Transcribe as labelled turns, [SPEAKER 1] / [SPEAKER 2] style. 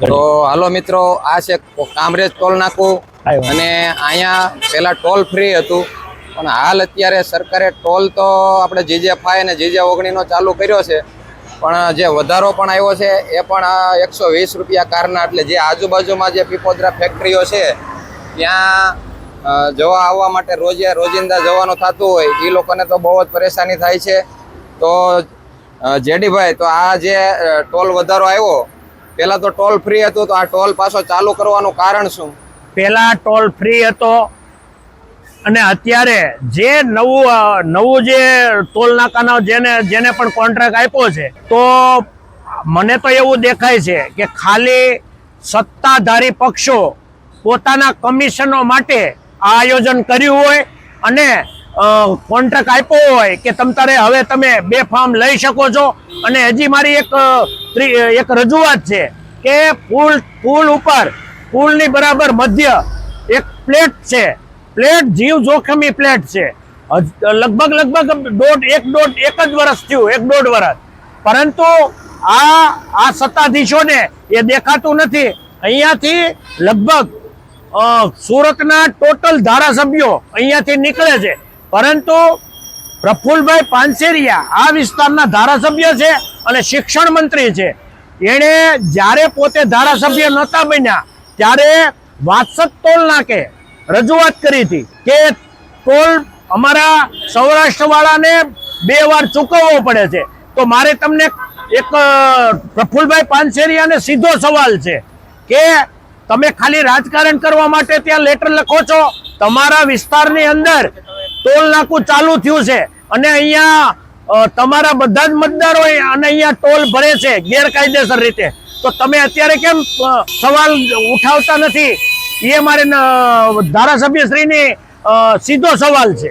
[SPEAKER 1] તો હાલો મિત્રો, આ છે કામરેજ ટોલ નાકું અને અહીંયા પહેલા ટોલ ફ્રી હતું, પણ હાલ અત્યારે સરકારે ટોલ તો આપણે GJ5 અને GJ19 નો ચાલુ કર્યો છે, પણ જે વધારો પણ આવ્યો છે એ પણ 120 રૂપિયા કારના. એટલે જે આજુબાજુમાં જે પીપોદરા ફેક્ટરીઓ છે ત્યાં જવા આવવા માટે રોજિંદા જવાનું થતું હોય એ લોકોને તો બહુ જ પરેશાની થાય છે. તો જેડીભાઈ, તો આ જે ટોલ વધારો આવ્યો, પેલા તો ટોલ ફ્રી હતું, તો આ ટોલ પાછો ચાલુ કરવાનું કારણ શું?
[SPEAKER 2] પેલા ટોલ ફ્રી હતો અને અત્યારે જે નવું જે ટોલ નાકાનો જેને પણ કોન્ટ્રાક્ટ આપ્યો છે, તો મને તો એવું દેખાય છે કે ખાલી સત્તાધારી પક્ષો પોતાના કમિશનો માટે આ આયોજન કર્યું હોય અને કોન્ટ્રાક્ટ આપ્યો હોય કે હવે તમે બેફામ લઈ શકો છો. અને હજી મારી એક રજૂઆત છે કે પુલની બરાબર મધ્ય એક પ્લેટ છે, પ્લેટ જીવ જોખમી પ્લેટ છે. લગભગ એક જ વર્ષ થયું, 1.5 વર્ષ, પરંતુ આ સત્તાધીશોને એ દેખાતું નથી. અહીંયાથી લગભગ સુરતના ટોટલ ધારાસભ્યો અહીંયાથી નીકળે છે, પરંતુ પ્રફુલભાઈ પાનસેરિયા આ વિસ્તારના ધારાસભ્ય છે અને શિક્ષણ મંત્રી છે. એણે જ્યારે પોતે ધારાસભ્ય નહોતા બન્યા ત્યારે વાત્સદ ટોલ નાકે રજૂઆત કરી હતી કે ટોલ અમારા સૌરાષ્ટ્ર વાળાને 2 વાર ચૂકવવો પડે છે. તો મારે તમને એક પ્રફુલભાઈ પાનસેરિયાને સીધો સવાલ છે કે તમે ખાલી રાજકારણ કરવા માટે ત્યાં લેટર લખો છો? તમારા વિસ્તારની અંદર ટોલ નાકું ચાલુ થયું છે અને અહીંયા તમારા બધા જ મતદારો અને અહીંયા ટોલ ભરે છે ગેરકાયદેસર રીતે, તો તમે અત્યારે કેમ સવાલ ઉઠાવતા નથી? એ મારે ધારાસભ્યશ્રીની સીધો સવાલ છે.